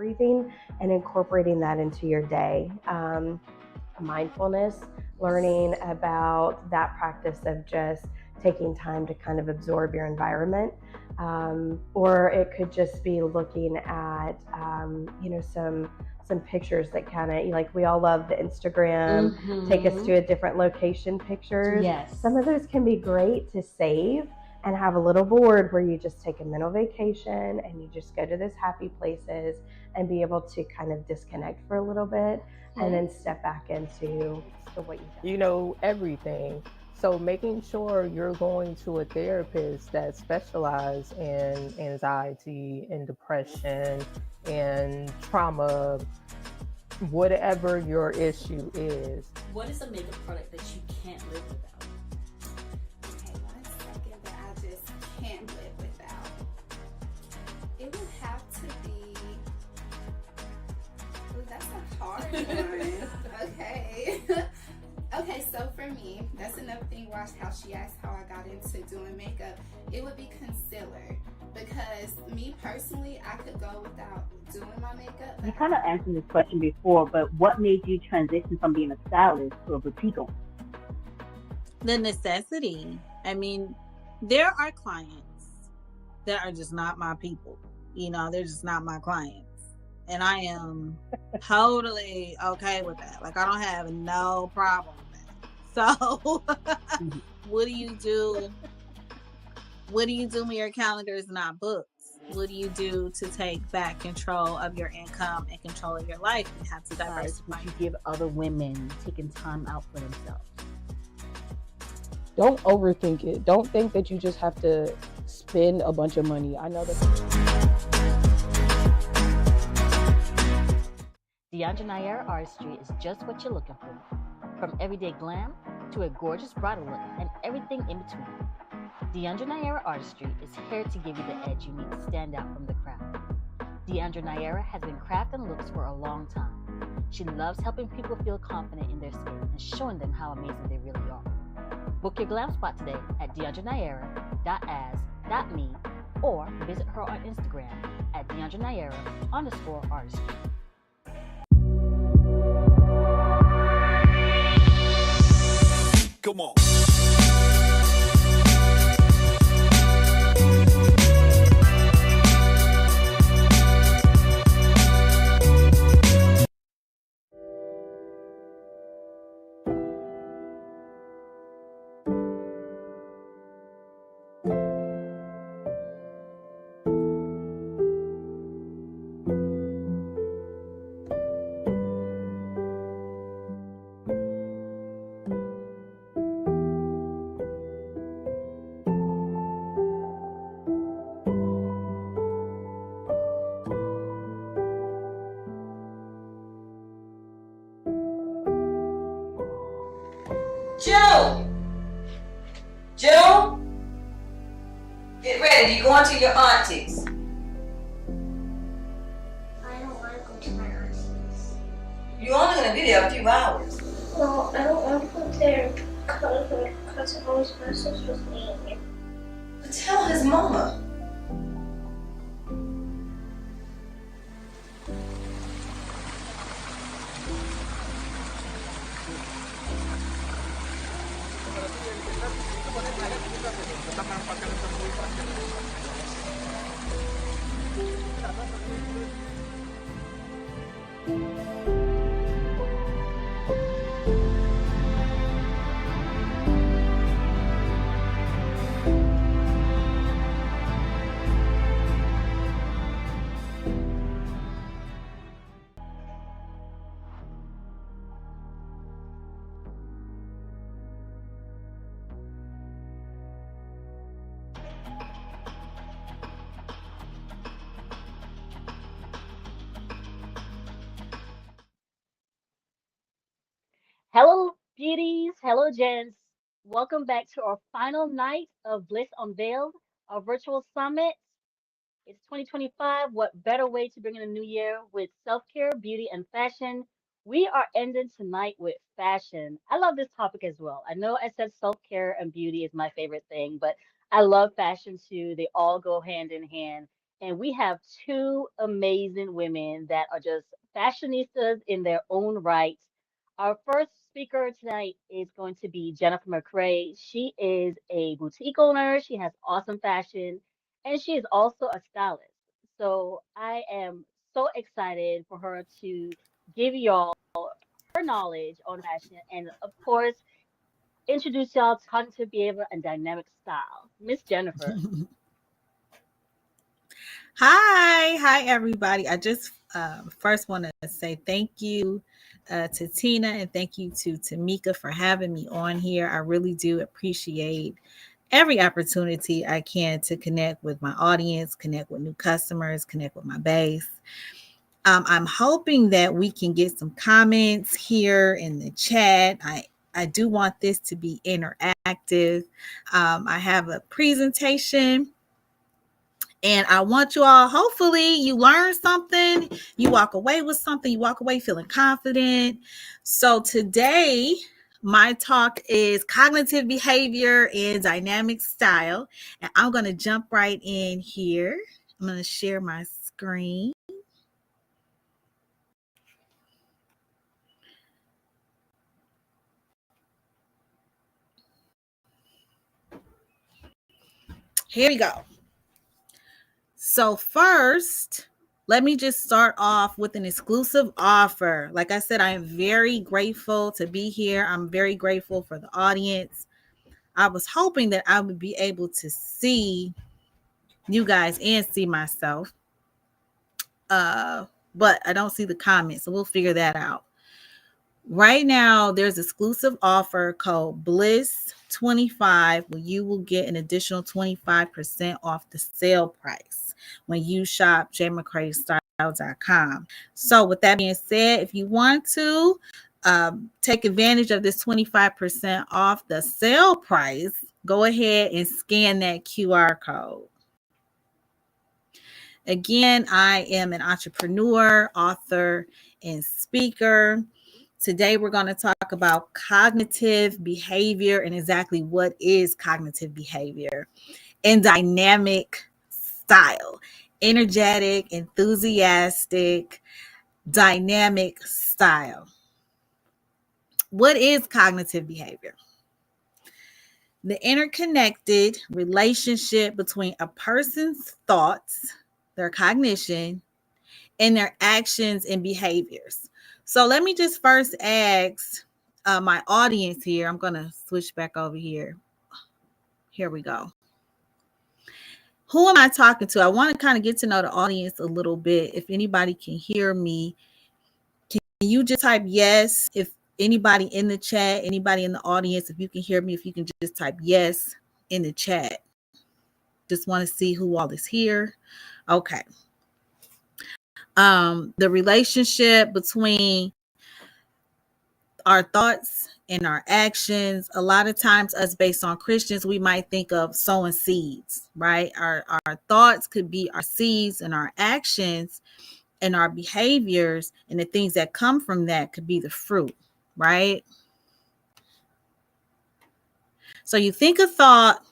breathing and incorporating that into your day. Mindfulness, learning about that practice of just taking time to kind of absorb your environment. Or it could just be looking at, some pictures that kind of, like, we all love the Instagram, take us to a different location pictures. Yes. Some of those can be great to save and have a little board where you just take a mental vacation and you just go to those happy places and be able to kind of disconnect for a little bit and then step back into what you've done. Everything. So making sure you're going to a therapist that specializes in anxiety and depression and trauma, whatever your issue is. What is a makeup product that you can't live without? Okay, 1 second that I just can't live without. It would have to be. Ooh, that's a hard one. Okay. Okay, so for me, that's another thing. Watch how she asked how I got into doing makeup. It would be concealer, because me personally, I could go without doing my makeup. You kind of answered this question before, but what made you transition from being a stylist to a boutique owner? The necessity. I mean, there are clients that are just not my people. They're just not my clients. And I am totally okay with that. Like, I don't have no problem with that. So what do you do? What do you do when your calendar is not booked? What do you do to take back control of your income and control of your life? You have to diversify. Would you give other women taking time out for themselves? Don't overthink it. Don't think that you just have to spend a bunch of money. I know that. DeAndre Naira Artistry is just what you're looking for. From everyday glam to a gorgeous bridal look and everything in between. DeAndre Naira Artistry is here to give you the edge you need to stand out from the crowd. DeAndre Naira has been crafting looks for a long time. She loves helping people feel confident in their skin and showing them how amazing they really are. Book your glam spot today at deandrenaira.as.me or visit her on Instagram at deandrenaira_artistry. Come on. June, get ready. You going to your auntie's? I don't want to go to my auntie's. You're only going to be there a few hours. No, I don't want to go there because my cousin always messes with me. But tell his mama. Hello, beauties. Hello, gents. Welcome back to our final night of Bliss Unveiled, our virtual summit. It's 2025. What better way to bring in a new year with self-care, beauty, and fashion? We are ending tonight with fashion. I love this topic as well. I know I said self-care and beauty is my favorite thing, but I love fashion too. They all go hand in hand. And we have two amazing women that are just fashionistas in their own right. Our first speaker tonight is going to be Jennifer McCrae. She is a boutique owner, she has awesome fashion, and she is also a stylist. So I am so excited for her to give y'all her knowledge on fashion and, of course, introduce y'all to cognitive behavior and dynamic style. Miss Jennifer. Hi, everybody. I just first want to say thank you to Tina and thank you to Tamika for having me on here. I really do appreciate every opportunity I can to connect with my audience, connect with new customers, connect with my base. I'm hoping that we can get some comments here in the chat. I do want this to be interactive. I have a presentation and I want you all, hopefully you learn something, you walk away with something, you walk away feeling confident. So today, my talk is cognitive behavior and dynamic style. And I'm going to jump right in here. I'm going to share my screen. Here we go. So first, let me just start off with an exclusive offer. Like I said, I am very grateful to be here. I'm very grateful for the audience. I was hoping that I would be able to see you guys and see myself. But I don't see the comments, so we'll figure that out. Right now, there's exclusive offer code Bliss 25 where you will get an additional 25% off the sale price when you shop jmccraestyle.com. So with that being said, if you want to take advantage of this 25% off the sale price, go ahead and scan that QR code. Again, I am an entrepreneur, author, and speaker. Today, we're going to talk about cognitive behavior and exactly what is cognitive behavior and dynamic style. Energetic, enthusiastic, dynamic style. What is cognitive behavior? The interconnected relationship between a person's thoughts, their cognition, and their actions and behaviors. So let me just first ask my audience here. I'm going to switch back over here. Here we go. Who am I talking to? I want to kind of get to know the audience a little bit. If anybody can hear me, can you just type yes? If anybody in the chat, anybody in the audience, if you can hear me, if you can just type yes in the chat. Just want to see who all is here. Okay. The relationship between our thoughts and our actions. A lot of times, us based on Christians, we might think of sowing seeds, right? Our thoughts could be our seeds, and our actions and our behaviors and the things that come from that could be the fruit, right? So you think a thought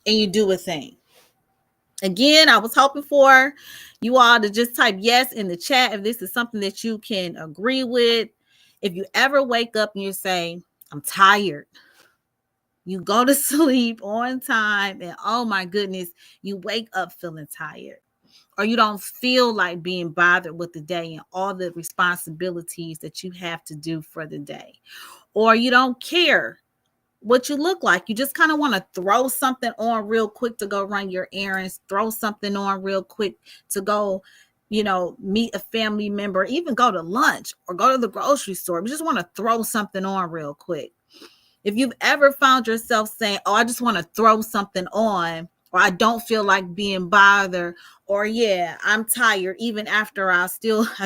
and you do a thing. Again, I was hoping for you all to just type yes in the chat if this is something that you can agree with. If you ever wake up and you say, I'm tired, you go to sleep on time and oh my goodness, you wake up feeling tired, or you don't feel like being bothered with the day and all the responsibilities that you have to do for the day, or you don't care what you look like. You just kind of want to throw something on real quick to go run your errands, throw something on real quick to go, meet a family member, even go to lunch or go to the grocery store. You just want to throw something on real quick. If you've ever found yourself saying, oh, I just want to throw something on, or I don't feel like being bothered, or yeah, I'm tired, even after I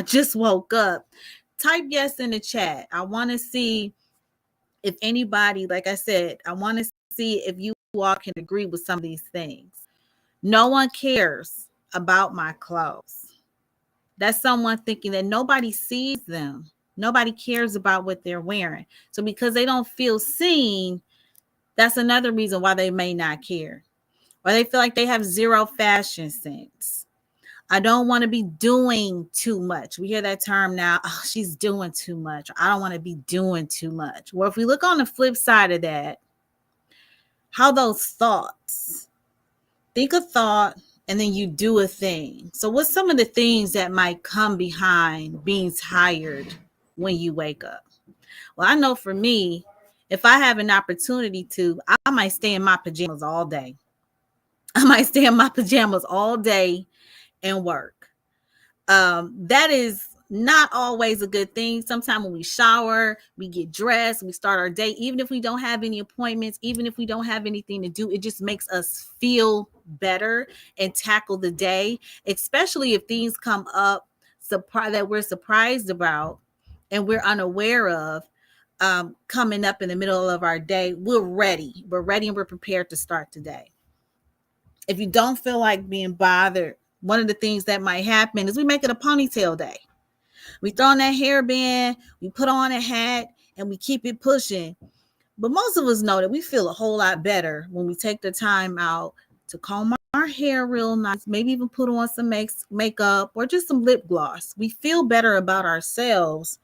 just woke up, type yes in the chat. I want to see if anybody, like I said, I want to see if you all can agree with some of these things. No one cares about my clothes. That's someone thinking that nobody sees them. Nobody cares about what they're wearing. So because they don't feel seen, that's another reason why they may not care. Or they feel like they have zero fashion sense. I don't want to be doing too much. We hear that term now. Oh, she's doing too much. I don't want to be doing too much. Well, if we look on the flip side of that, how those thoughts, think a thought and then you do a thing. So what's some of the things that might come behind being tired when you wake up? Well, I know for me, if I have an opportunity to, I might stay in my pajamas all day. I might stay in my pajamas all day and work. That is not always a good thing. Sometimes when we shower, we get dressed, we start our day, even if we don't have any appointments, even if we don't have anything to do, it just makes us feel better and tackle the day, especially if things come up that we're surprised about and we're unaware of. Coming up in the middle of our day, we're ready and we're prepared to start the day. If you don't feel like being bothered, one of the things that might happen is we make it a ponytail day. We throw on that hairband, we put on a hat, and we keep it pushing. But most of us know that we feel a whole lot better when we take the time out to comb our hair real nice, maybe even put on some makeup or just some lip gloss. We feel better about ourselves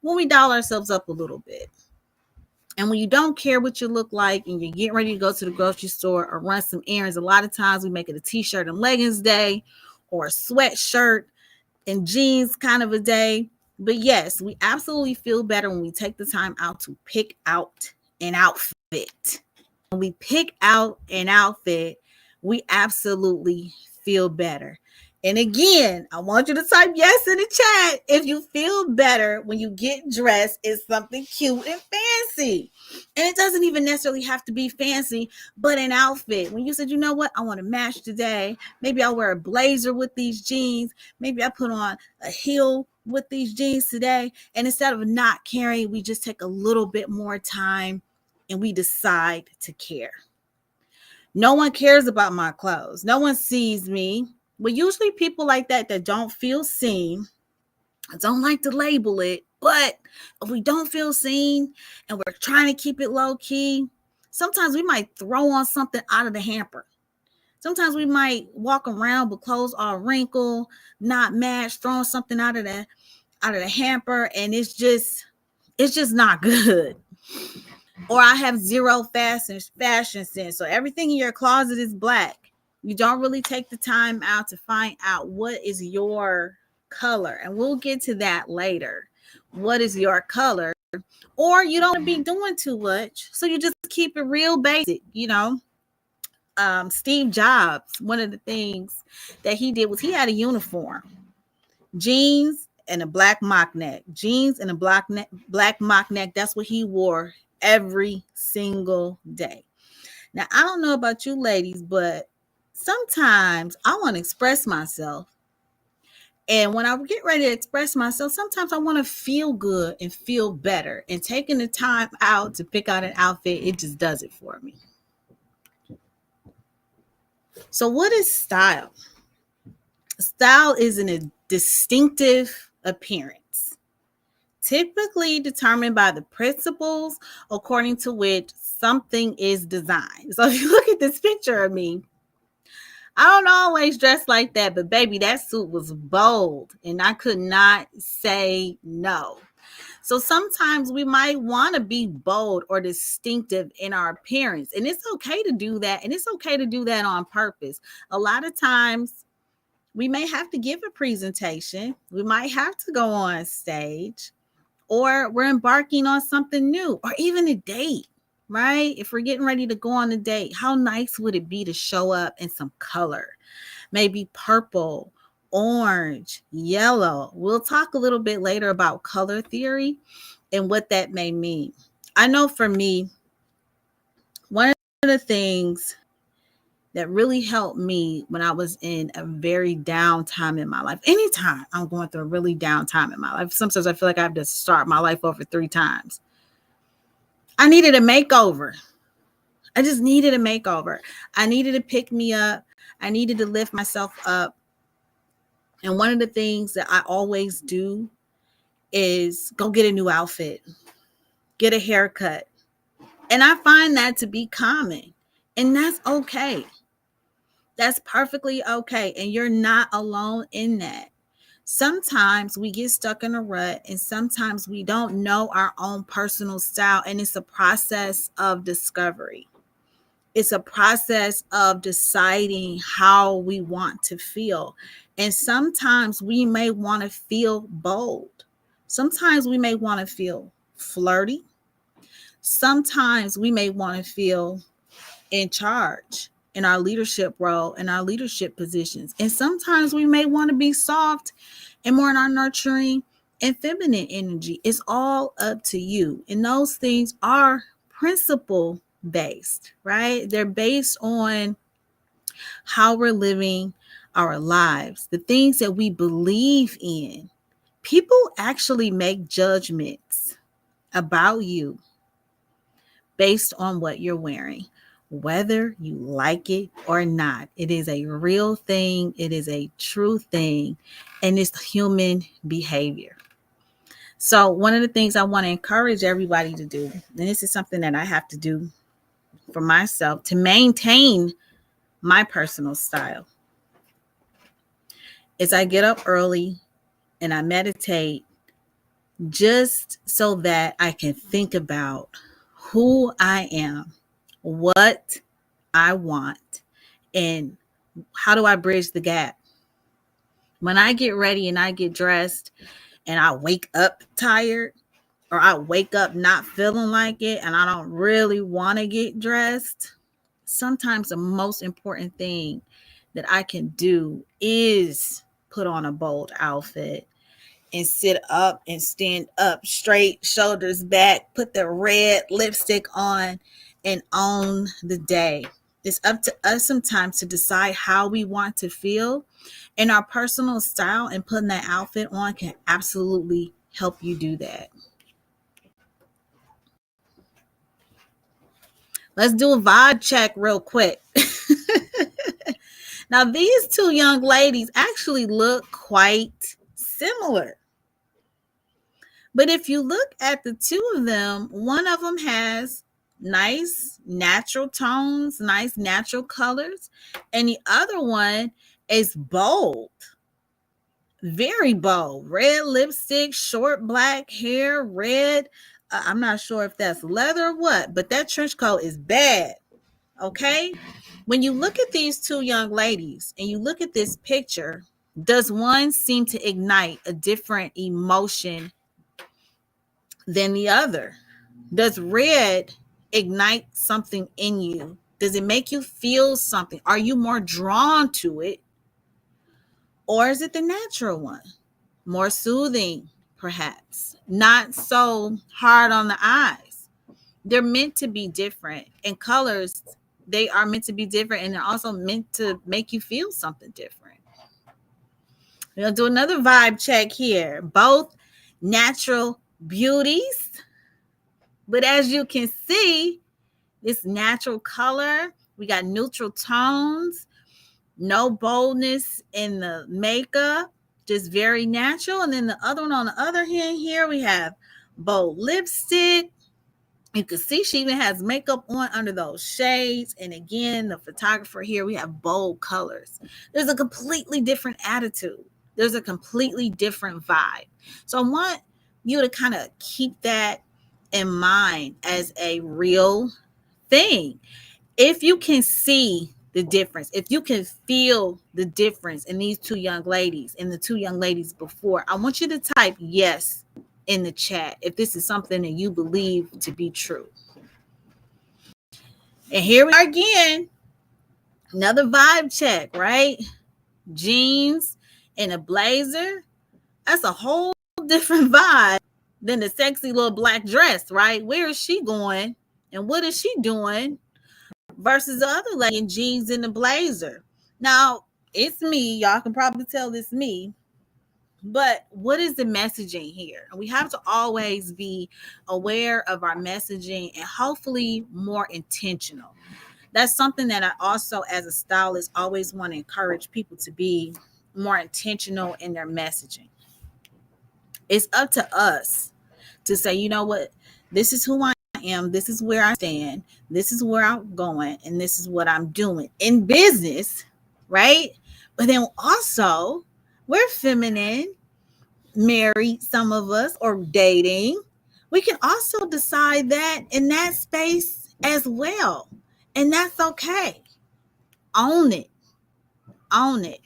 when we doll ourselves up a little bit. And when you don't care what you look like and you're getting ready to go to the grocery store or run some errands, a lot of times we make it a t-shirt and leggings day or a sweatshirt and jeans kind of a day. But yes, we absolutely feel better when we take the time out to pick out an outfit. When we pick out an outfit, we absolutely feel better. And again, I want you to type yes in the chat if you feel better when you get dressed in something cute and fancy. And it doesn't even necessarily have to be fancy, but an outfit. When you said, you know what, I want to match today. Maybe I'll wear a blazer with these jeans. Maybe I put on a heel with these jeans today. And instead of not caring, we just take a little bit more time and we decide to care. No one cares about my clothes. No one sees me. But usually people like that don't feel seen, I don't like to label it, but if we don't feel seen and we're trying to keep it low key, sometimes we might throw on something out of the hamper. Sometimes we might walk around with clothes all wrinkled, not matched, throwing something out of the hamper, and it's just not good. Or I have zero fashion sense. So everything in your closet is black. You don't really take the time out to find out what is your color. And we'll get to that later. What is your color? Or you don't be doing too much. So you just keep it real basic, Steve Jobs, one of the things that he did was he had a uniform. Jeans and a black mock neck. Jeans and a black mock neck. That's what he wore every single day. Now, I don't know about you ladies, but sometimes I want to express myself. And when I get ready to express myself, sometimes I want to feel good and feel better. And taking the time out to pick out an outfit, it just does it for me. So what is style? Style is a distinctive appearance, typically determined by the principles according to which something is designed. So if you look at this picture of me, I don't always dress like that, but baby, that suit was bold and I could not say no. So sometimes we might want to be bold or distinctive in our appearance, and it's okay to do that. And it's okay to do that on purpose. A lot of times we may have to give a presentation. We might have to go on stage, or we're embarking on something new, or even a date, right? If we're getting ready to go on a date, how nice would it be to show up in some color? Maybe purple, orange, yellow. We'll talk a little bit later about color theory and what that may mean. I know for me, one of the things that really helped me when I was in a very down time in my life, anytime I'm going through a really down time in my life, sometimes I feel like I have to start my life over 3 times. I needed a makeover. I just needed a makeover. I needed to pick me up. I needed to lift myself up. And one of the things that I always do is go get a new outfit, get a haircut. And I find that to be common. And that's okay. That's perfectly okay. And you're not alone in that. Sometimes we get stuck in a rut, and sometimes we don't know our own personal style. And it's a process of discovery. It's a process of deciding how we want to feel. And sometimes we may want to feel bold. Sometimes we may want to feel flirty. Sometimes we may want to feel in charge in our leadership role, in our leadership positions. And sometimes we may want to be soft and more in our nurturing and feminine energy. It's all up to you. And those things are principle based, right? They're based on how we're living our lives, the things that we believe in. People actually make judgments about you based on what you're wearing, whether you like it or not. It is a real thing, it is a true thing, and it's human behavior. So, one of the things I want to encourage everybody to do, and this is something that I have to do for myself to maintain my personal style, is I get up early and I meditate just so that I can think about who I am, what I want, and how do I bridge the gap. When I get ready and I get dressed and I wake up tired, or I wake up not feeling like it and I don't really want to get dressed, sometimes the most important thing that I can do is put on a bold outfit and sit up and stand up straight, shoulders back, put the red lipstick on, and own the day. It's up to us sometimes to decide how we want to feel, and our personal style and putting that outfit on can absolutely help you do that. Let's do a vibe check real quick. Now, these two young ladies actually look quite similar. But if you look at the two of them, one of them has nice natural tones, nice natural colors, and the other one is bold, very bold. Red lipstick, short black hair, red. I'm not sure if that's leather or what, but that trench coat is bad. Okay? When you look at these two young ladies and you look at this picture, does one seem to ignite a different emotion than the other? Does red ignite something in you? Does it make you feel something? Are you more drawn to it? Or is it the natural one? More soothing, perhaps. Not so hard on the eyes. They're meant to be different. And colors, they are meant to be different. And they're also meant to make you feel something different. We'll do another vibe check here. Both natural beauties. But as you can see, this natural color, we got neutral tones, no boldness in the makeup, just very natural. And then the other one on the other hand here, we have bold lipstick. You can see she even has makeup on under those shades. And again, the photographer here, we have bold colors. There's a completely different attitude. There's a completely different vibe. So I want you to kind of keep that in mind as a real thing. If you can see the difference, if you can feel the difference in these two young ladies and the two young ladies before, I want you to type yes in the chat if this is something that you believe to be true. And here we are again, another vibe check, right? Jeans and a blazer, that's a whole different vibe than the sexy little black dress, right? Where is she going and what is she doing versus the other lady in jeans and the blazer? Now, it's me. Y'all can probably tell it's me. But what is the messaging here? We have to always be aware of our messaging and hopefully more intentional. That's something that I also, as a stylist, always want to encourage people to be more intentional in their messaging. It's up to us to say, you know what, this is who I am, this is where I stand, this is where I'm going, and this is what I'm doing in business. right? But then also, we're feminine, married, some of us, or dating. We can also decide that in that space as well. And that's okay. Own it. Own it.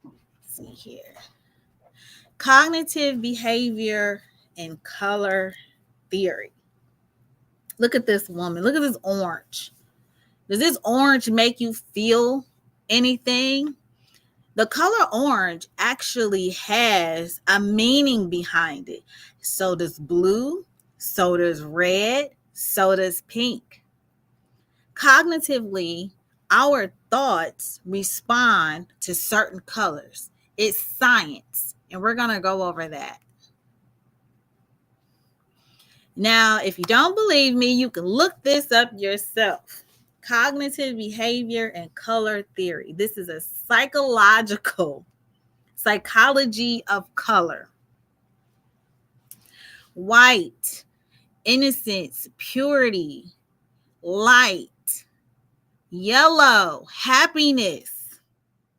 Let's see here. Cognitive behavior and color theory. Look at this woman. Look at this orange. Does this orange make you feel anything? The color orange actually has a meaning behind it. So does blue, so does red, so does pink. Cognitively, our thoughts respond to certain colors. It's science, and we're going to go over that. Now, if you don't believe me, you can look this up yourself. Cognitive behavior and color theory. This is a psychology of color. White, innocence, purity, light. Yellow, happiness,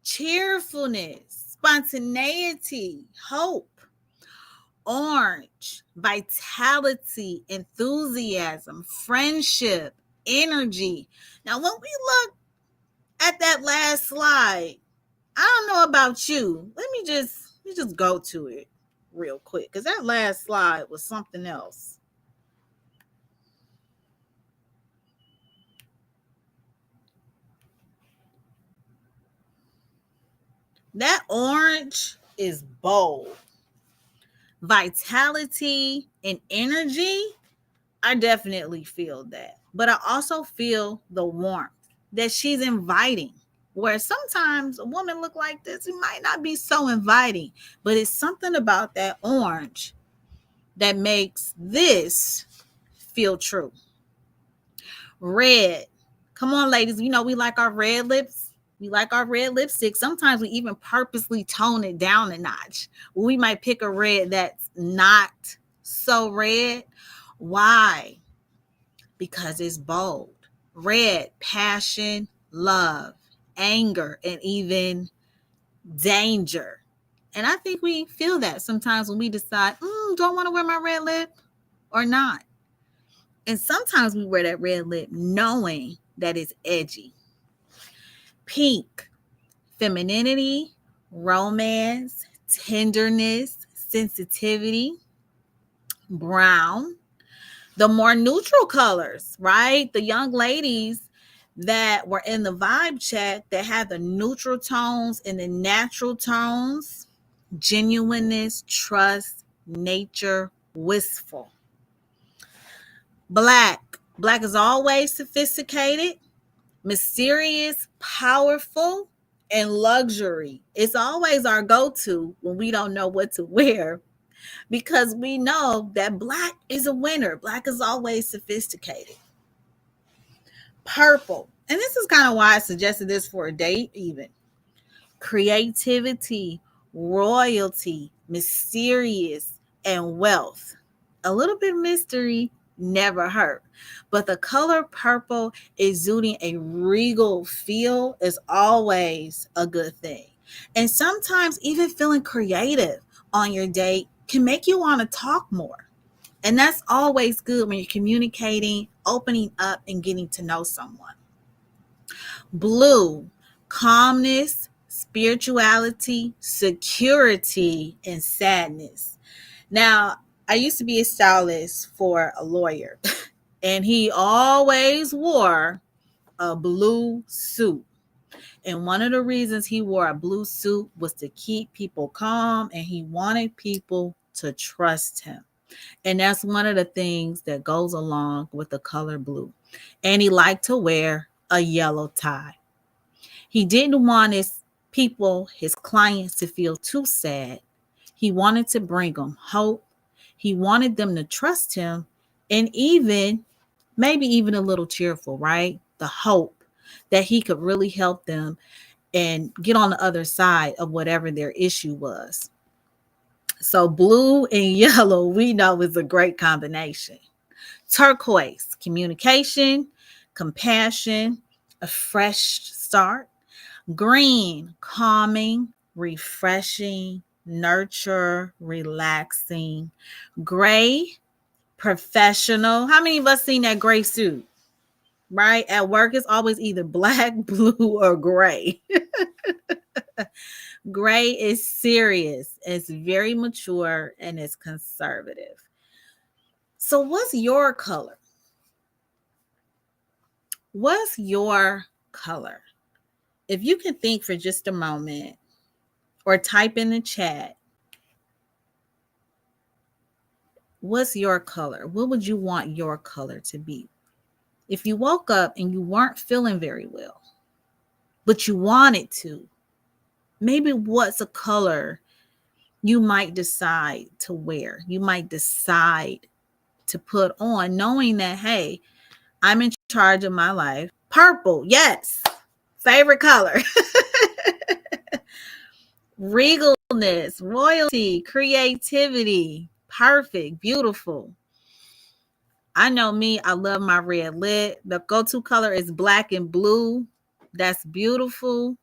cheerfulness, spontaneity, hope. Orange, vitality, enthusiasm, friendship, energy. Now, when we look at that last slide, I don't know about you. Let me just go to it real quick, because that last slide was something else. That orange is bold. Vitality and energy, I definitely feel that. But I also feel the warmth that she's inviting. Where sometimes a woman look like this, it might not be so inviting, but it's something about that orange that makes this feel true. Red. Come on, ladies. You know, we like our red lips. We like our red lipstick. Sometimes we even purposely tone it down a notch. We might pick a red that's not so red. Why? Because it's bold. Red, passion, love, anger, and even danger. And I think we feel that sometimes when we decide, do I want to wear my red lip or not? And sometimes we wear that red lip knowing that it's edgy. Pink, femininity, romance, tenderness, sensitivity. Brown, the more neutral colors, right? The young ladies that were in the vibe chat that had the neutral tones and the natural tones. Genuineness, trust, nature, wistful. Black is always sophisticated, mysterious, powerful, and luxury. It's always our go-to when we don't know what to wear, because we know that black is a winner. Black is always sophisticated. Purple, and this is kind of why I suggested this for a date even. Creativity, royalty, mysterious, and wealth. A little bit of mystery never hurt. But the color purple exuding a regal feel is always a good thing. And sometimes even feeling creative on your date can make you want to talk more. And that's always good when you're communicating, opening up, and getting to know someone. Blue, calmness, spirituality, security, and sadness. Now, I used to be a stylist for a lawyer, and he always wore a blue suit. And one of the reasons he wore a blue suit was to keep people calm, and he wanted people to trust him. And that's one of the things that goes along with the color blue. And he liked to wear a yellow tie. He didn't want his clients, to feel too sad. He wanted to bring them hope. He wanted them to trust him, and maybe even a little cheerful, right? The hope that he could really help them and get on the other side of whatever their issue was. So blue and yellow, we know, is a great combination. Turquoise, communication, compassion, a fresh start. Green, calming, refreshing, nurture, relaxing. Gray, professional. How many of us seen that gray suit? Right? At work, it's always either black, blue, or gray. Gray is serious, it's very mature, and it's conservative. So, what's your color? What's your color? If you can think for just a moment or type in the chat, what's your color? What would you want your color to be? If you woke up and you weren't feeling very well, but you wanted to, maybe what's a color you might decide to wear? You might decide to put on, knowing that, hey, I'm in charge of my life. Purple, yes, favorite color. Regalness, royalty, creativity, perfect, beautiful. I know me, I love my red lip. The go-to color is black and blue. That's beautiful.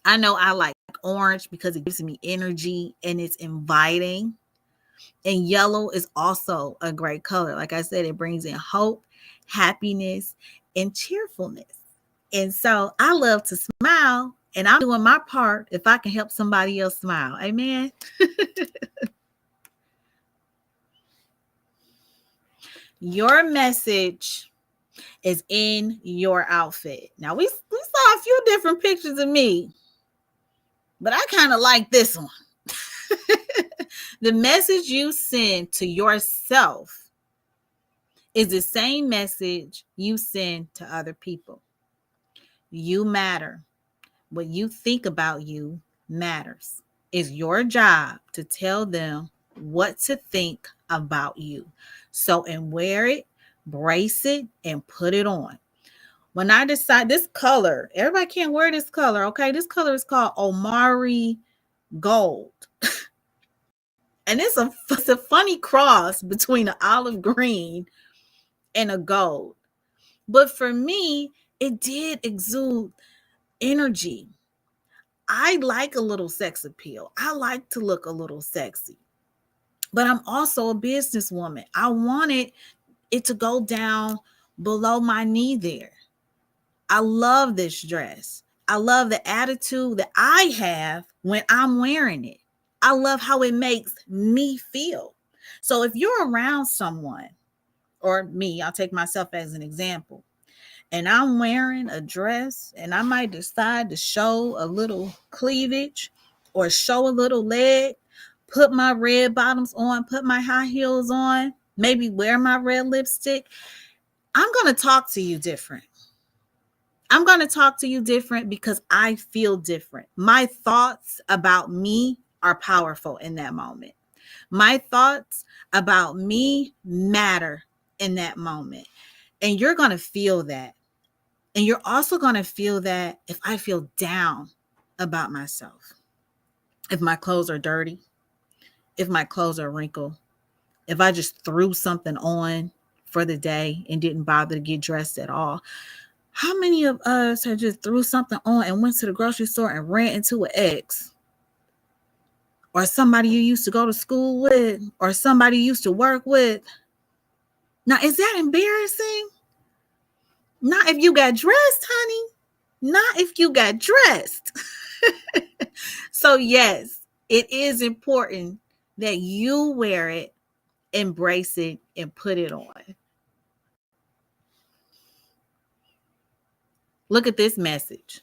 I know I like orange because it gives me energy and it's inviting. And yellow is also a great color. Like I said, it brings in hope, happiness, and cheerfulness. And so I love to smile, and I'm doing my part if I can help somebody else smile. Amen. Your message is in your outfit. Now, we saw a few different pictures of me, but I kind of like this one. The message you send to yourself is the same message you send to other people. You matter. What you think about you matters. It's your job to tell them what to think about you. So, and wear it, brace it, and put it on. When I decide this color, everybody can't wear this color, okay? This color is called Omari Gold. And it's a funny cross between an olive green and a gold. But for me, it did exude energy. I like a little sex appeal. I like to look a little sexy. But I'm also a businesswoman. I wanted it to go down below my knee there. I love this dress. I love the attitude that I have when I'm wearing it. I love how it makes me feel. So if you're around someone, or me, I'll take myself as an example, and I'm wearing a dress and I might decide to show a little cleavage or show a little leg, put my red bottoms on, put my high heels on, maybe wear my red lipstick, I'm going to talk to you different. I'm going to talk to you different because I feel different. My thoughts about me are powerful in that moment. My thoughts about me matter in that moment. And you're going to feel that. And you're also going to feel that if I feel down about myself, if my clothes are dirty, if my clothes are wrinkled, if I just threw something on for the day and didn't bother to get dressed at all. How many of us have just threw something on and went to the grocery store and ran into an ex? Or somebody you used to go to school with? Or somebody you used to work with? Now, is that embarrassing? Not if you got dressed, honey. Not if you got dressed. So, yes, it is important that you wear it, embrace it, and put it on. Look at this message.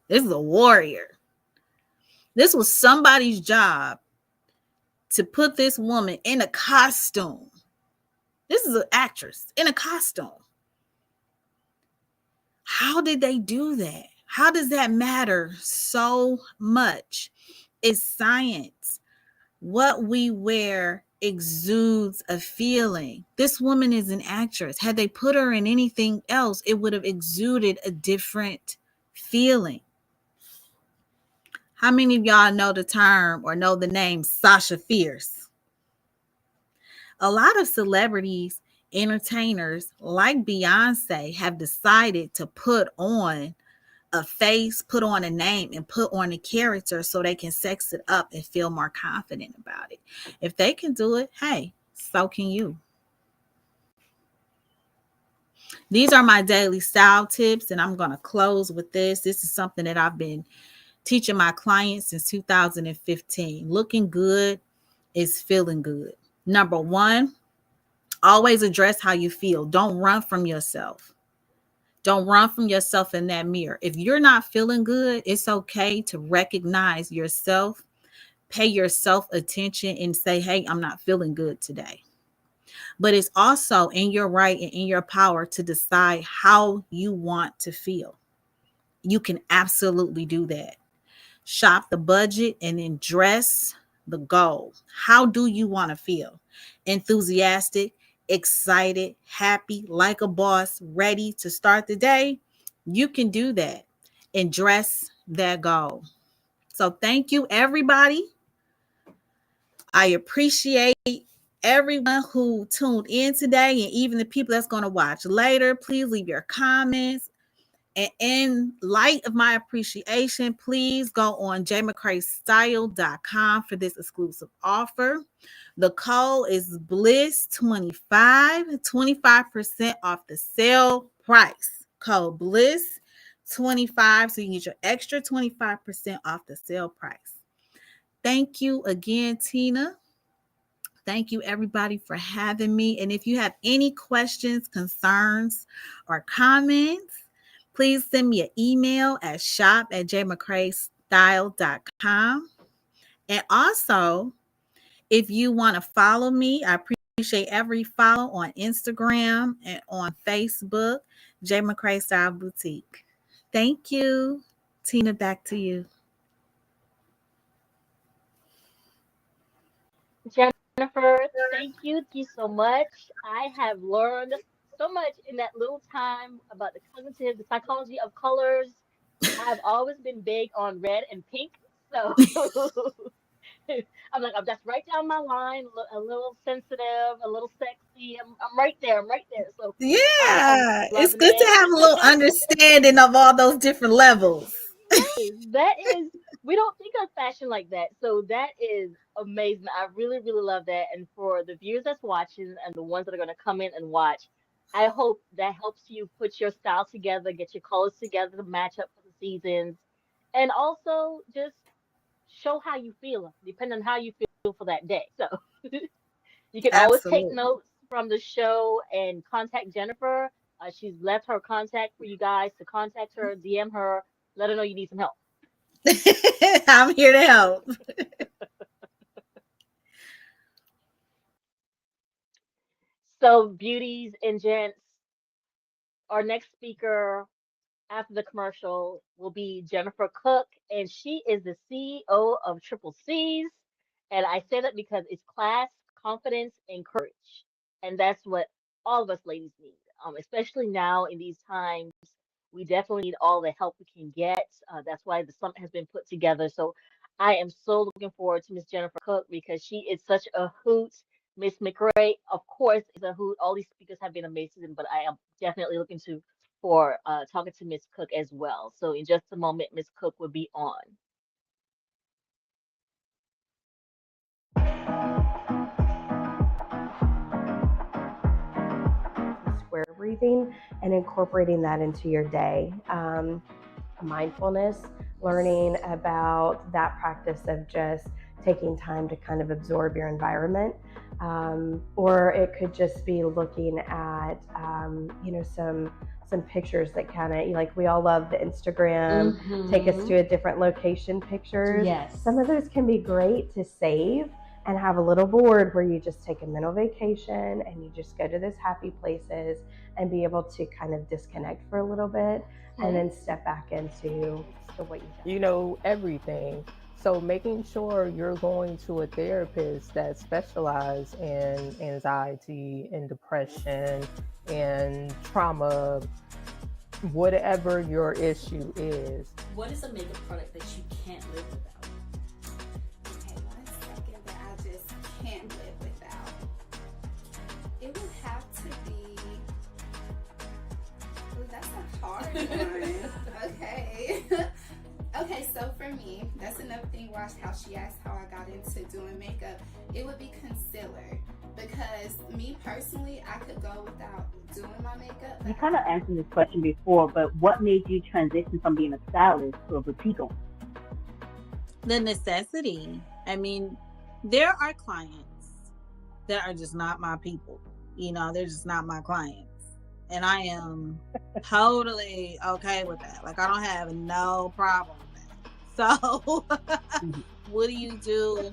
This is a warrior. This was somebody's job to put this woman in a costume. This is an actress in a costume. How did they do that? How does that matter so much? It's science. What we wear exudes a feeling. This woman is an actress. Had they put her in anything else, it would have exuded a different feeling. How many of y'all know the term or know the name Sasha Fierce? A lot of celebrities, entertainers like Beyonce have decided to put on a face, put on a name, and put on a character so they can sex it up and feel more confident about it. If they can do it, hey, so can you. These are my daily style tips, and I'm going to close with this. This is something that I've been teaching my clients since 2015. Looking good is feeling good. Number one, always address how you feel. Don't run from yourself. Don't run from yourself in that mirror. If you're not feeling good, it's okay to recognize yourself, pay yourself attention, and say, hey, I'm not feeling good today. But it's also in your right and in your power to decide how you want to feel. You can absolutely do that. Shop the budget and then dress the goal. How do you want to feel? Enthusiastic, excited, happy, like a boss, ready to start the day? You can do that and dress that goal. So thank you, everybody. I appreciate everyone who tuned in today, and even the people that's going to watch later. Please leave your comments. And in light of my appreciation, please go on jmccraystyle.com for this exclusive offer. The code is Bliss25, 25% off the sale price. Code Bliss25, so you can get your extra 25% off the sale price. Thank you again, Tina. Thank you, everybody, for having me. And if you have any questions, concerns, or comments, please send me an email at shop@jmccraystyle.com. And also, if you want to follow me, I appreciate every follow on Instagram and on Facebook, J. McCray Style Boutique. Thank you. Tina, back to you. Jennifer, thank you so much. I have learned so much in that little time about the psychology of colors. I've always been big on red and pink, so I'm like, I'm just right down my line, a little sensitive, a little sexy. I'm right there. I'm right there. So I'm Yeah, it's loving good to have a little it. understanding of all those different levels. That is, we don't think of fashion like that. So that is amazing. I really, really love that. And for the viewers that's watching and the ones that are going to come in and watch, I hope that helps you put your style together, get your colors together to match up for the seasons, and also just show how you feel, depending on how you feel for that day. So you can always take Absolutely. notes from the show and contact Jennifer. She's left her contact for you guys to contact her, DM her, let her know you need some help. I'm here to help. So, beauties and gents, our next speaker after the commercial will be Jennifer Cook, and she is the CEO of Triple C's. And I say that because it's class, confidence, and courage. And that's what all of us ladies need, especially now in these times. We definitely need all the help we can get. That's why the summit has been put together. So I am so looking forward to Miss Jennifer Cook because she is such a hoot. Miss McRae, of course, is a hoot. All these speakers have been amazing, but I am definitely looking to for talking to Miss Cook as well. So in just a moment, Miss Cook will be on. Square breathing and incorporating that into your day. Mindfulness, learning about that practice of just taking time to kind of absorb your environment. Or it could just be looking at, some pictures that kind of, like, we all love the Instagram, take us to a different location pictures. Yes. Some of those can be great to save and have a little board where you just take a mental vacation and you just go to those happy places and be able to kind of disconnect for a little bit and then step back into what you've done. You know everything. So making sure you're going to a therapist that specializes in anxiety and depression and trauma, whatever your issue is. What is a makeup product that you can't live without? Okay, 1 second that I just can't live without. It would have to be. Ooh, that's a hard one. Okay. watched how she asked how I got into doing makeup, it would be concealer. Because me personally, I could go without doing my makeup. You kind of answered this question before, but what made you transition from being a stylist to a boutique owner? The necessity. I mean, there are clients that are just not my people. They're just not my clients. And I am totally okay with that. Like, I don't have no problem with that. So, what do you do?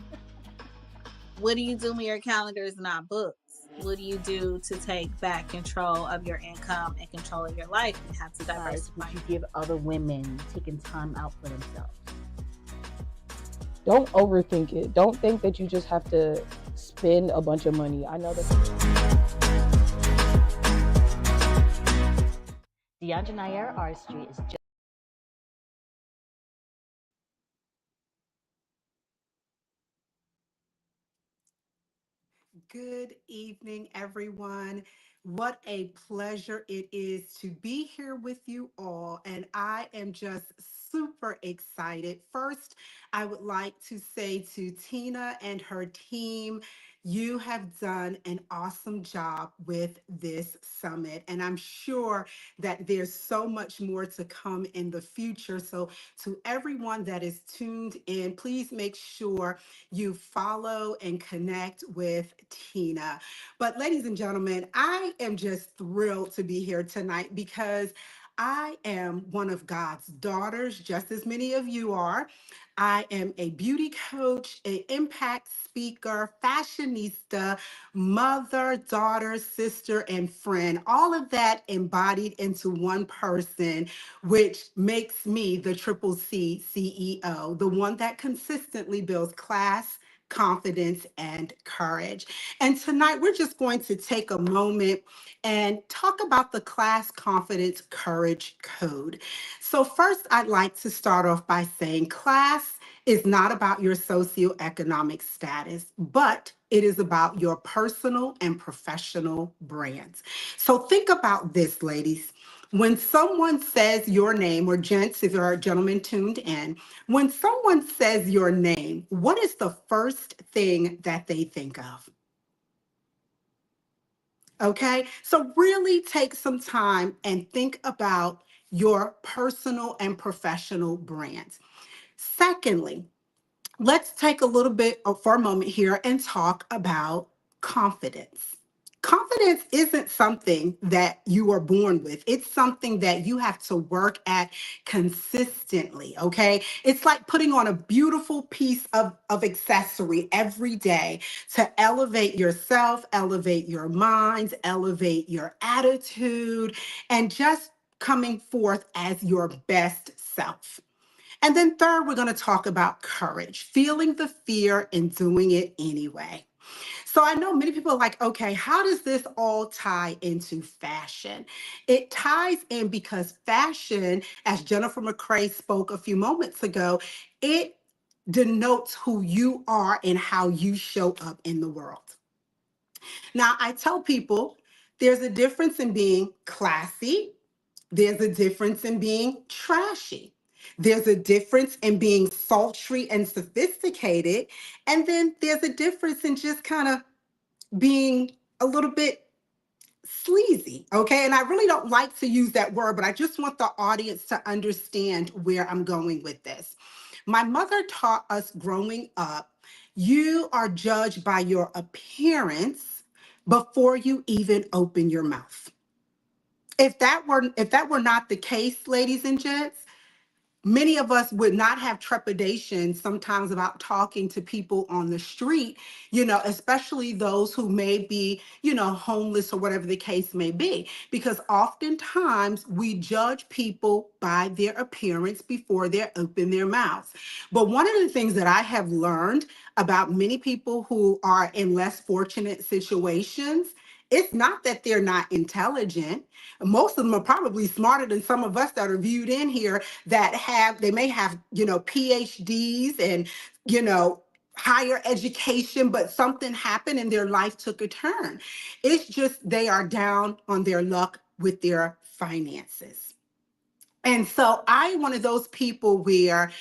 What do you do when your calendar is not booked? What do you do to take back control of your income and control of your life? You have to diversify. Would you give other women taking time out for themselves? Don't overthink it. Don't think that you just have to spend a bunch of money. I know that. DeAndre Nair Artistry is just Good evening, everyone. What a pleasure it is to be here with you all. And I am just super excited. First, I would like to say to Tina and her team, you have done an awesome job with this summit. And I'm sure that there's so much more to come in the future. So, to everyone that is tuned in, please make sure you follow and connect with Tina. But ladies and gentlemen, I am just thrilled to be here tonight because I am one of God's daughters, just as many of you are. I am a beauty coach, an impact speaker, fashionista, mother, daughter, sister, and friend. All of that embodied into one person, which makes me the Triple C CEO, the one that consistently builds class, confidence, and courage. And tonight we're just going to take a moment and talk about the Class Confidence Courage Code. So first, I'd like to start off by saying class is not about your socioeconomic status, but it is about your personal and professional brands. So think about this, ladies. When someone says your name, or gents, if you're a gentleman tuned in, when someone says your name, what is the first thing that they think of? Okay, so really take some time and think about your personal and professional brands. Secondly, let's take a little bit for a moment here and talk about confidence. Confidence isn't something that you are born with. It's something that you have to work at consistently, okay? It's like putting on a beautiful piece of accessory every day to elevate yourself, elevate your minds, elevate your attitude, and just coming forth as your best self. And then third, we're going to talk about courage, feeling the fear and doing it anyway. So I know many people are like, okay, how does this all tie into fashion? It ties in because fashion, as Jennifer McCrae spoke a few moments ago, it denotes who you are and how you show up in the world. Now, I tell people there's a difference in being classy. There's a difference in being trashy. There's a difference in being sultry and sophisticated. And then there's a difference in just kind of being a little bit sleazy. Okay. And I really don't like to use that word, but I just want the audience to understand where I'm going with this. My mother taught us growing up, you are judged by your appearance before you even open your mouth. If that were not the case, ladies and gents, many of us would not have trepidation sometimes about talking to people on the street, especially those who may be, homeless or whatever the case may be, because oftentimes we judge people by their appearance before they open their mouths. But one of the things that I have learned about many people who are in less fortunate situations, it's not that they're not intelligent. Most of them are probably smarter than some of us that are viewed in here they may have, PhDs and, higher education, but something happened and their life took a turn. It's just they are down on their luck with their finances. And so I'm one of those people where,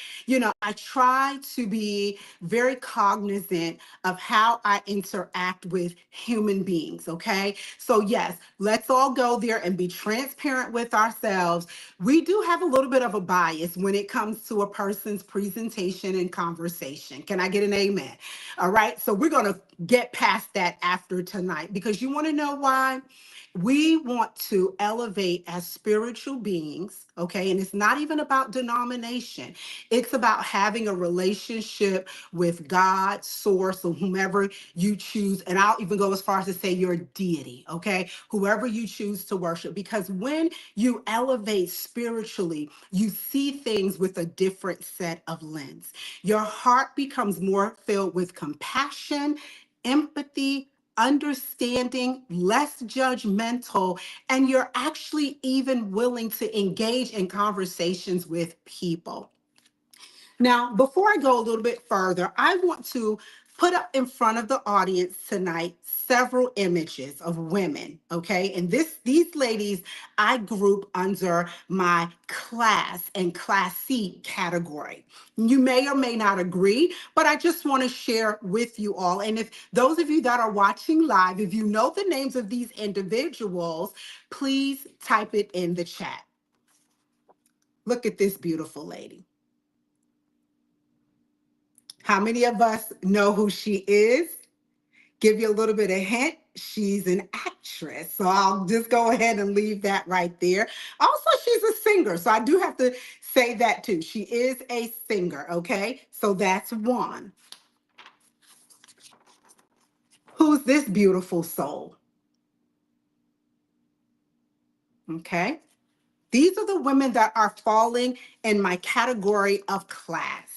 I try to be very cognizant of how I interact with human beings. Okay. So, yes, let's all go there and be transparent with ourselves. We do have a little bit of a bias when it comes to a person's presentation and conversation. Can I get an amen? All right. So, we're going to get past that after tonight because you want to know why? We want to elevate as spiritual beings, okay? And it's not even about denomination. It's about having a relationship with God, source, or whomever you choose. And I'll even go as far as to say your deity, okay? Whoever you choose to worship. Because when you elevate spiritually, you see things with a different set of lens. Your heart becomes more filled with compassion, empathy, understanding, less judgmental, and you're actually even willing to engage in conversations with people. Now, before I go a little bit further, I want to put up in front of the audience tonight several images of women, okay? And these ladies I group under my class and classy category. You may or may not agree, but I just want to share with you all. And if those of you that are watching live, if you know the names of these individuals, please type it in the chat. Look at this beautiful lady. How many of us know who she is? Give you a little bit of hint. She's an actress. So I'll just go ahead and leave that right there. Also, she's a singer. So I do have to say that too. She is a singer. Okay. So that's one. Who's this beautiful soul? Okay. These are the women that are falling in my category of class.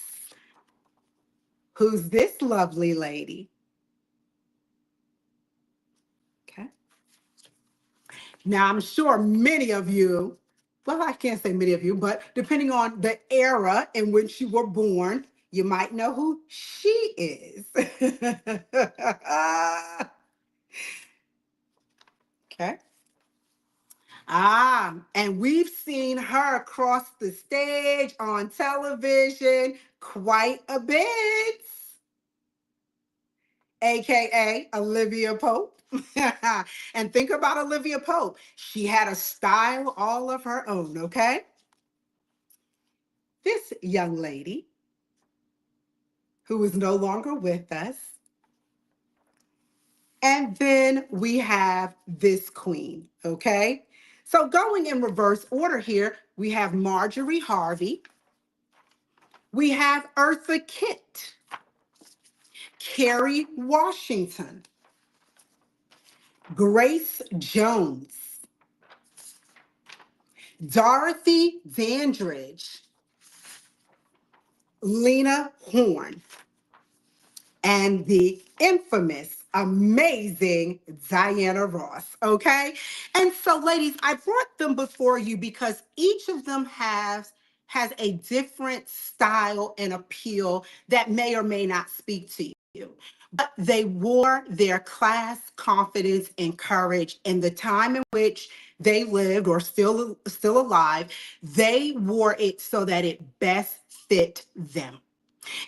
Who's this lovely lady? Okay. Now, I'm sure many of you, well, I can't say many of you, but depending on the era in which you were born, you might know who she is. Okay. And we've seen her across the stage on television quite a bit, AKA Olivia Pope. And think about Olivia Pope. She had a style all of her own, okay? This young lady, who is no longer with us. And then we have this queen, okay? So going in reverse order here, we have Marjorie Harvey. We have Eartha Kitt, Kerry Washington, Grace Jones, Dorothy Dandridge, Lena Horne, and the infamous, amazing Diana Ross, okay? And so, ladies, I brought them before you because each of them has a different style and appeal that may or may not speak to you. But they wore their class, confidence, and courage in the time in which they lived or still alive. They wore it so that it best fit them.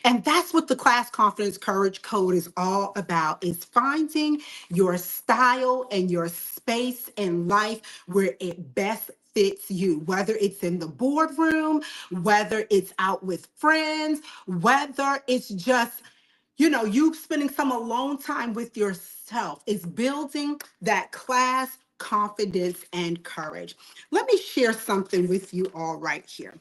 And that's what the Class Confidence Courage Code is all about, is finding your style and your space in life where it best fits you, whether it's in the boardroom, whether it's out with friends, whether it's just, you spending some alone time with yourself. It's building that class, confidence, and courage. Let me share something with you all right here.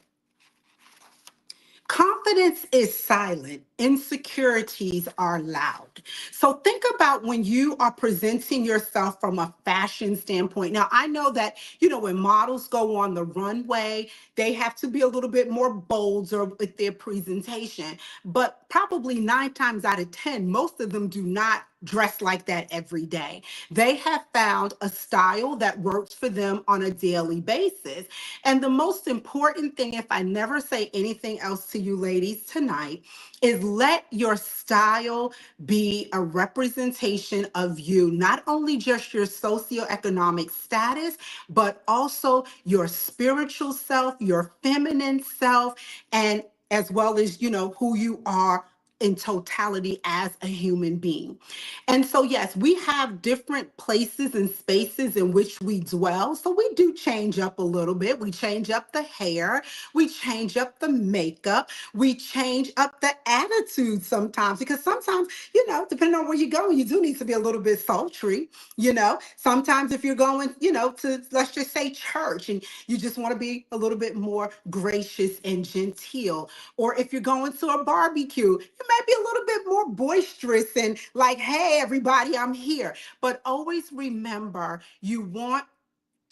Confidence is silent, insecurities are loud. So think about when you are presenting yourself from a fashion standpoint. Now, I know that, when models go on the runway, they have to be a little bit more bolder with their presentation. But probably 9 times out of 10, most of them do not dress like that every day. They have found a style that works for them on a daily basis. And the most important thing, if I never say anything else to you ladies tonight, is let your style be a representation of you, not only just your socioeconomic status, but also your spiritual self, your feminine self, and as well as, who you are in totality as a human being. And so, yes, we have different places and spaces in which we dwell. So we do change up a little bit. We change up the hair, we change up the makeup, we change up the attitude sometimes, because sometimes, depending on where you go, you do need to be a little bit sultry. Sometimes if you're going, to, let's just say, church, and you just want to be a little bit more gracious and genteel, or if you're going to a barbecue, you might be a little bit more boisterous and like, hey, everybody, I'm here. But always remember, you want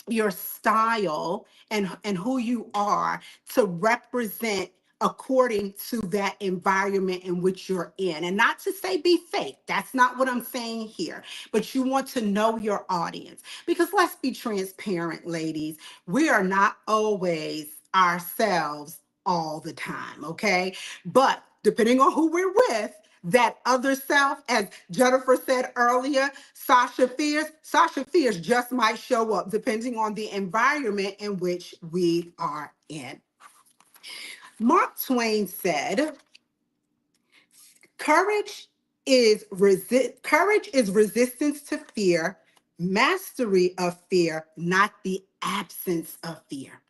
your style and who you are to represent according to that environment in which you're in. And not to say be fake, that's not what I'm saying here, but you want to know your audience. Because let's be transparent, ladies, we are not always ourselves all the time, okay? But depending on who we're with, that other self, as Jennifer said earlier, Sasha Fierce just might show up depending on the environment in which we are in. Mark Twain said, courage is resistance to fear, mastery of fear, not the absence of fear.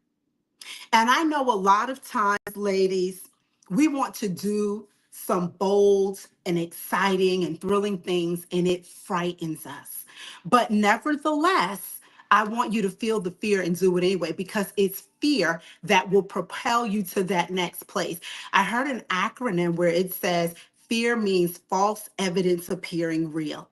And I know a lot of times, ladies, we want to do some bold and exciting and thrilling things, and it frightens us. But nevertheless, I want you to feel the fear and do it anyway, because it's fear that will propel you to that next place. I heard an acronym where it says fear means false evidence appearing real.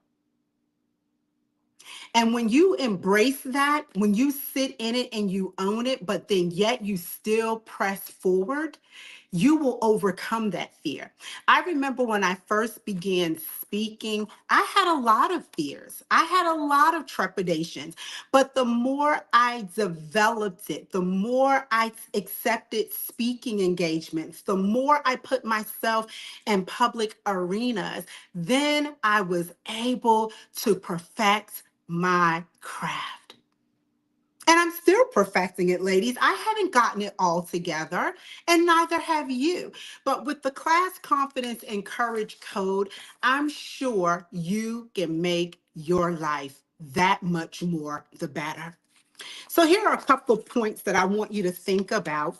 And when you embrace that, when you sit in it and you own it, but then yet you still press forward, you will overcome that fear. I remember when I first began speaking, I had a lot of fears. I had a lot of trepidations. But the more I developed it, the more I accepted speaking engagements, the more I put myself in public arenas, then I was able to perfect my craft. And I'm still perfecting it, ladies. I haven't gotten it all together, and neither have you. But with the Class Confidence and Courage Code, I'm sure you can make your life that much more the better. So here are a couple of points that I want you to think about.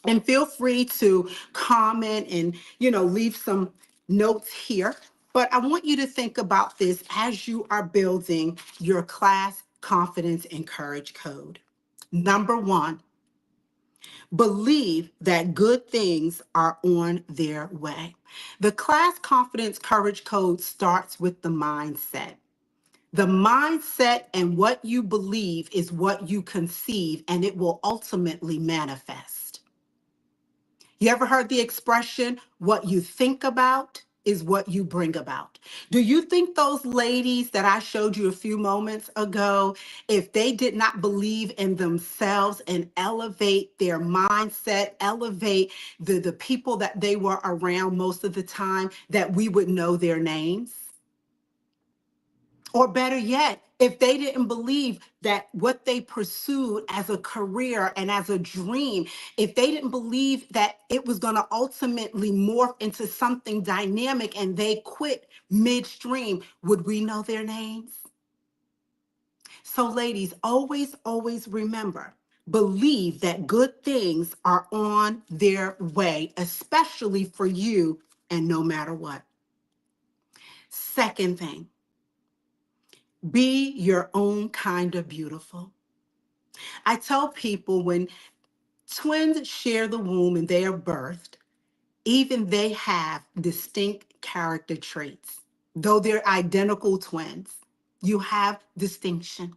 And feel free to comment and, leave some notes here. But I want you to think about this as you are building your Class Confidence and Courage Code. Number one, believe that good things are on their way. The Class Confidence Courage Code starts with the mindset. The mindset and what you believe is what you conceive, and it will ultimately manifest. You ever heard the expression, what you think about is what you bring about? Do you think those ladies that I showed you a few moments ago, if they did not believe in themselves and elevate their mindset, elevate the people that they were around most of the time, that we would know their names? Or better yet, if they didn't believe that what they pursued as a career and as a dream, if they didn't believe that it was going to ultimately morph into something dynamic and they quit midstream, would we know their names? So ladies, always, always remember, believe that good things are on their way, especially for you and no matter what. Second thing, be your own kind of beautiful. I tell people when twins share the womb and they are birthed, even they have distinct character traits. Though they're identical twins, you have distinction.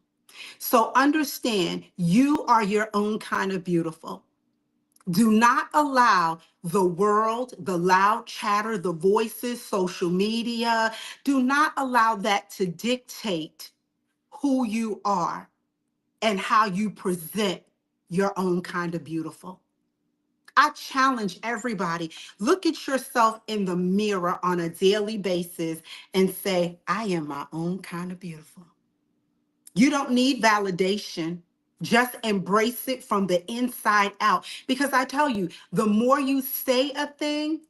So understand you are your own kind of beautiful. Do not allow the world, the loud chatter, the voices, social media, do not allow that to dictate who you are and how you present your own kind of beautiful. I challenge everybody, look at yourself in the mirror on a daily basis and say, I am my own kind of beautiful. You don't need validation. Just embrace it from the inside out. Because I tell you, the more you say a thing,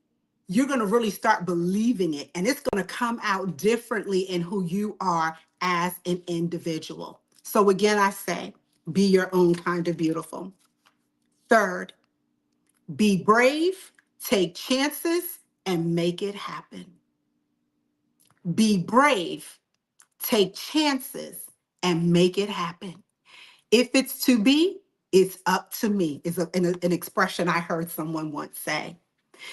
you're going to really start believing it. And it's going to come out differently in who you are as an individual. So again, I say, be your own kind of beautiful. Third, be brave, take chances, and make it happen. Be brave, take chances, and make it happen. If it's to be, it's up to me, is an expression I heard someone once say.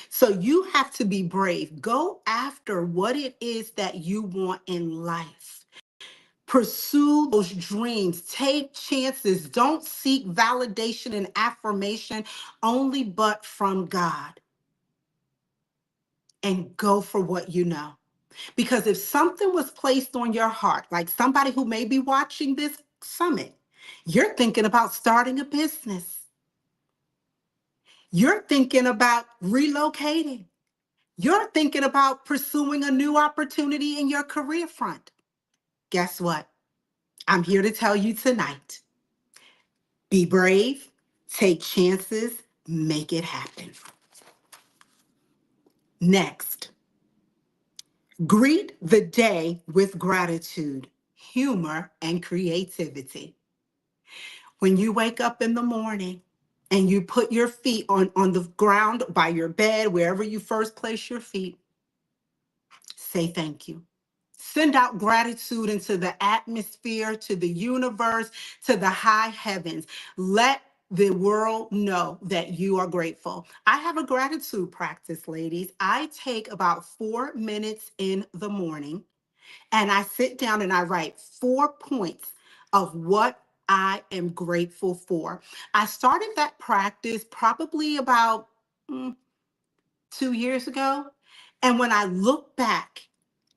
So you have to be brave. Go after what it is that you want in life. Pursue those dreams. Take chances. Don't seek validation and affirmation only but from God. And go for what you know. Because if something was placed on your heart, like somebody who may be watching this summit, you're thinking about starting a business. You're thinking about relocating. You're thinking about pursuing a new opportunity in your career front. Guess what? I'm here to tell you tonight. Be brave, take chances, make it happen. Next, greet the day with gratitude, humor, and creativity. When you wake up in the morning and you put your feet on the ground by your bed, wherever you first place your feet, say thank you. Send out gratitude into the atmosphere, to the universe, to the high heavens. Let the world know that you are grateful. I have a gratitude practice, ladies. I take about 4 minutes in the morning and I sit down and I write 4 points of what I am grateful for. I started that practice probably about 2 years ago. And when I look back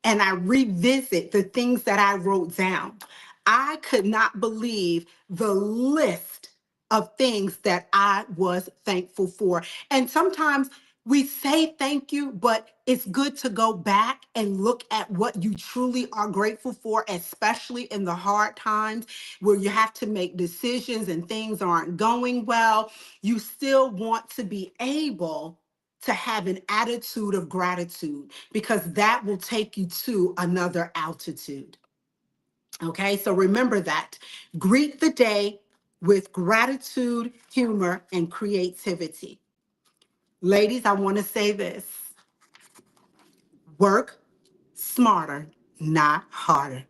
and I revisit the things that I wrote down, I could not believe the list of things that I was thankful for. And sometimes we say thank you, but it's good to go back and look at what you truly are grateful for, especially in the hard times where you have to make decisions and things aren't going well. You still want to be able to have an attitude of gratitude because that will take you to another altitude. Okay, so remember that. Greet the day with gratitude, humor, and creativity. Ladies, I want to say this. Work smarter, not harder.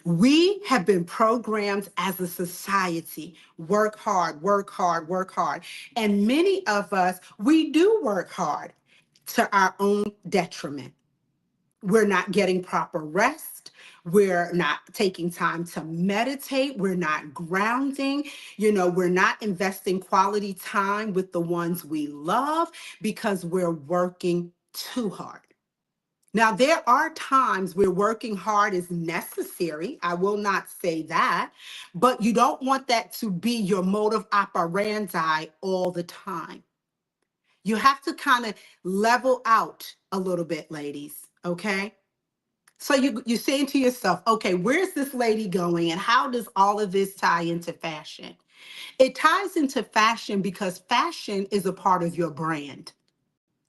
We have been programmed as a society, work hard, work hard, work hard. And many of us, we do work hard to our own detriment. We're not getting proper rest. We're not taking time to meditate. We're not grounding. We're not investing quality time with the ones we love because we're working too hard. Now, there are times where working hard is necessary. I will not say that, but you don't want that to be your modus operandi all the time. You have to kind of level out a little bit, ladies, okay? So you're saying to yourself, okay, where's this lady going and how does all of this tie into fashion? It ties into fashion because fashion is a part of your brand.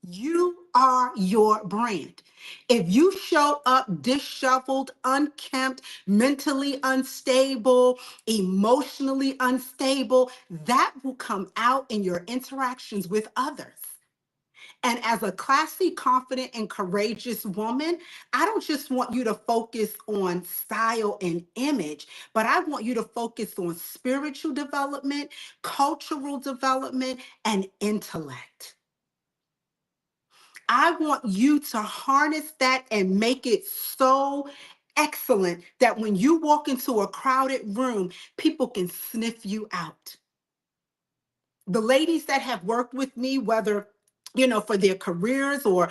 You are your brand. If you show up disheveled, unkempt, mentally unstable, emotionally unstable, that will come out in your interactions with others. And as a classy, confident, and courageous woman, I don't just want you to focus on style and image, but I want you to focus on spiritual development, cultural development, and intellect. I want you to harness that and make it so excellent that when you walk into a crowded room, people can sniff you out. The ladies that have worked with me, whether for their careers, or,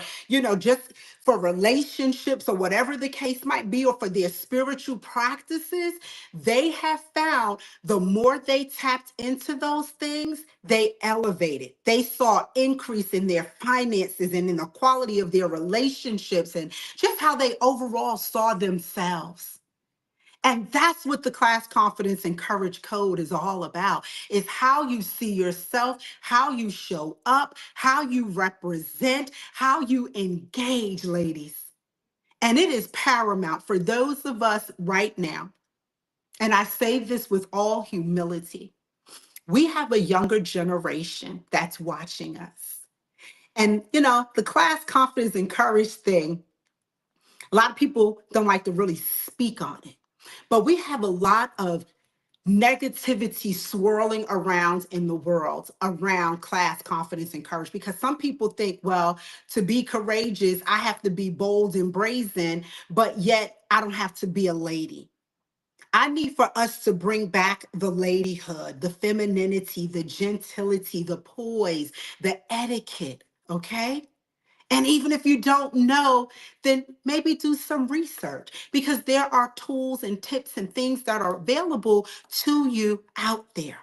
just for relationships, or whatever the case might be, or for their spiritual practices, they have found the more they tapped into those things, they elevated. They saw increase in their finances and in the quality of their relationships and just how they overall saw themselves. And that's what the Class Confidence and Courage Code is all about, is how you see yourself, how you show up, how you represent, how you engage, ladies. And it is paramount for those of us right now. And I say this with all humility. We have a younger generation that's watching us. And, the Class Confidence and Courage thing, a lot of people don't like to really speak on it. But we have a lot of negativity swirling around in the world around class confidence and courage, because some people think, well, to be courageous, I have to be bold and brazen, but yet I don't have to be a lady. I need for us to bring back the ladyhood, the femininity, the gentility, the poise, the etiquette, okay? And even if you don't know, then maybe do some research, because there are tools and tips and things that are available to you out there.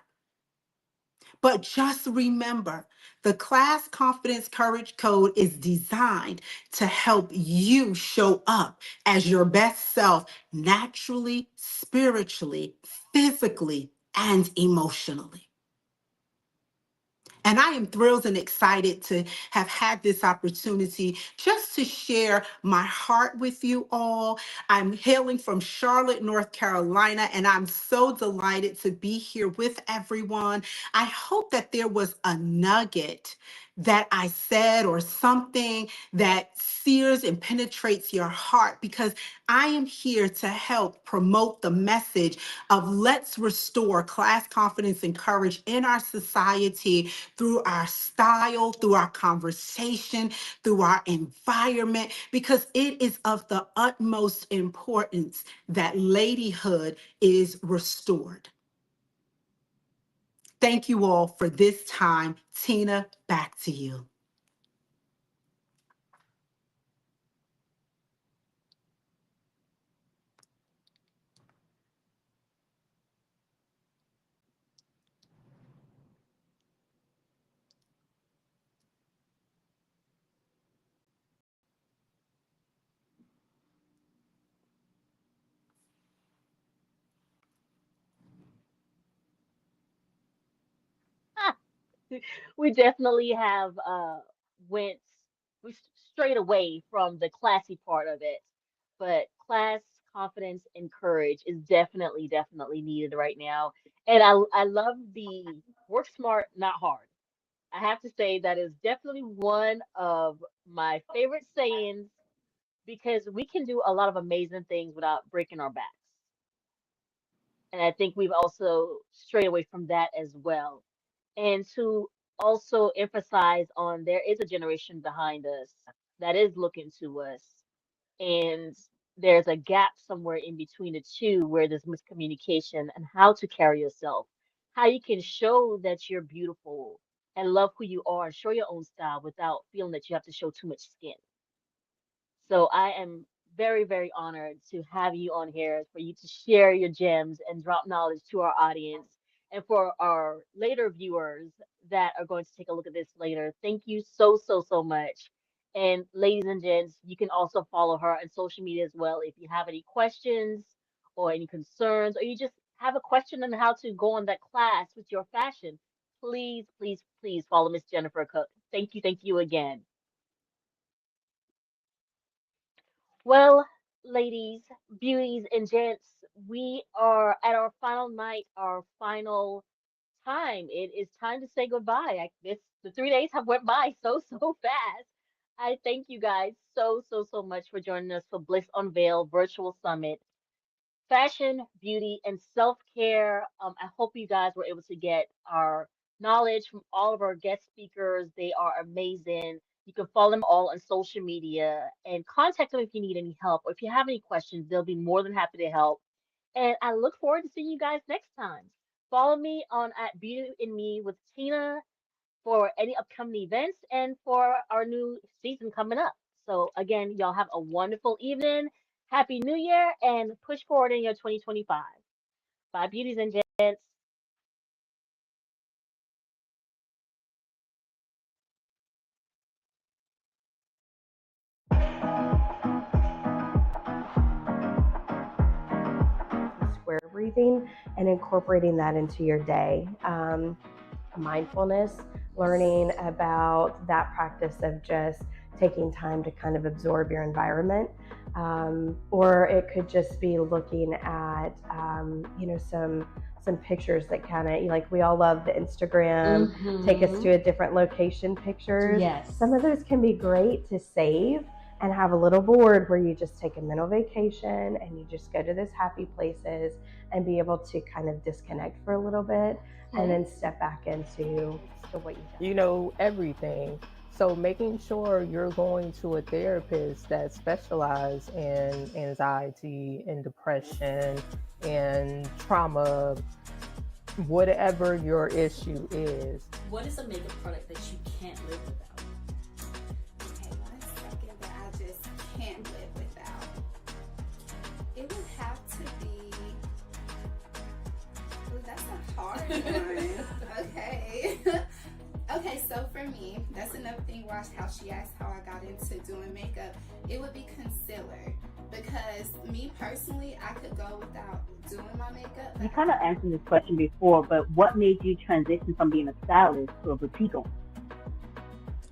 But just remember, the Class Confidence Courage Code is designed to help you show up as your best self naturally, spiritually, physically, and emotionally. And I am thrilled and excited to have had this opportunity just to share my heart with you all. I'm hailing from Charlotte, North Carolina, and I'm so delighted to be here with everyone. I hope that there was a nugget that I said, or something that sears and penetrates your heart, because I am here to help promote the message of let's restore class confidence and courage in our society through our style, through our conversation, through our environment, because it is of the utmost importance that ladyhood is restored. Thank you all for this time. Tina, back to you. We definitely have went we strayed away from the classy part of it, but class confidence and courage is definitely needed right now. And I love the work smart, not hard. I have to say that is definitely one of my favorite sayings, because we can do a lot of amazing things without breaking our backs. And I think we've also strayed away from that as well. And to also emphasize on, there is a generation behind us that is looking to us, and there's a gap somewhere in between the two where there's miscommunication and how to carry yourself, how you can show that you're beautiful and love who you are and show your own style without feeling that you have to show too much skin. So I am very honored to have you on here, for you to share your gems and drop knowledge to our audience. And for our later viewers that are going to take a look at this later, thank you so much. And ladies and gents, you can also follow her on social media as well. If you have any questions or any concerns, or you just have a question on how to go on that class with your fashion, please follow Miss Jennifer Cook. Thank you again. Well, ladies, beauties, and gents, we are at our final night, our final time. It is time to say goodbye. The 3 days have went by so fast. I thank you guys so much for joining us for Bliss Unveiled Virtual Summit. Fashion, beauty, and self care. I hope you guys were able to get our knowledge from all of our guest speakers. They are amazing. You can follow them all on social media and contact them if you need any help, or if you have any questions, they'll be more than happy to help. And I look forward to seeing you guys next time. Follow me on at Beauty in Me with Tina, for any upcoming events and for our new season coming up. So again, y'all have a wonderful evening. Happy New Year and push forward in your 2025. Bye, beauties and gents. Square breathing and incorporating that into your day. Mindfulness, learning about that practice of just taking time to kind of absorb your environment. Or it could just be looking at, some pictures that kind of, like, we all love the Instagram, take us to a different location pictures. Yes. Some of those can be great to save and have a little board where you just take a mental vacation and you just go to those happy places and be able to kind of disconnect for a little bit and then step back into what you've done. Everything. So making sure you're going to a therapist that specializes in anxiety and depression and trauma, whatever your issue is. What is a makeup product that you can't live without? Okay, 1 second that I just can't live without. It would have to be. Oh, that's a hard one. Okay. Okay, so for me, that's another thing. Watch how she asked how I got into doing makeup. It would be concealer, because me personally, I could go without doing my makeup. You kind of answered this question before, but what made you transition from being a stylist to a boutique owner?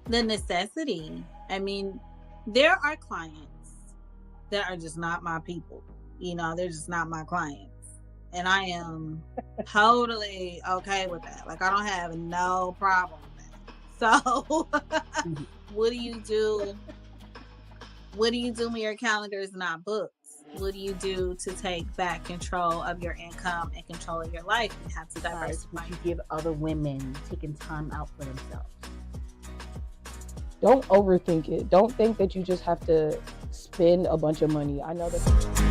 The necessity. I mean, there are clients that are just not my people. They're just not my clients. And I am totally okay with that. Like, I don't have no problem with that. So what do you do? What do you do when your calendar is not booked? What do you do to take back control of your income and control of your life and have to diversify? Would you give other women taking time out for themselves? Don't overthink it. Don't think that you just have to spend a bunch of money. I know that.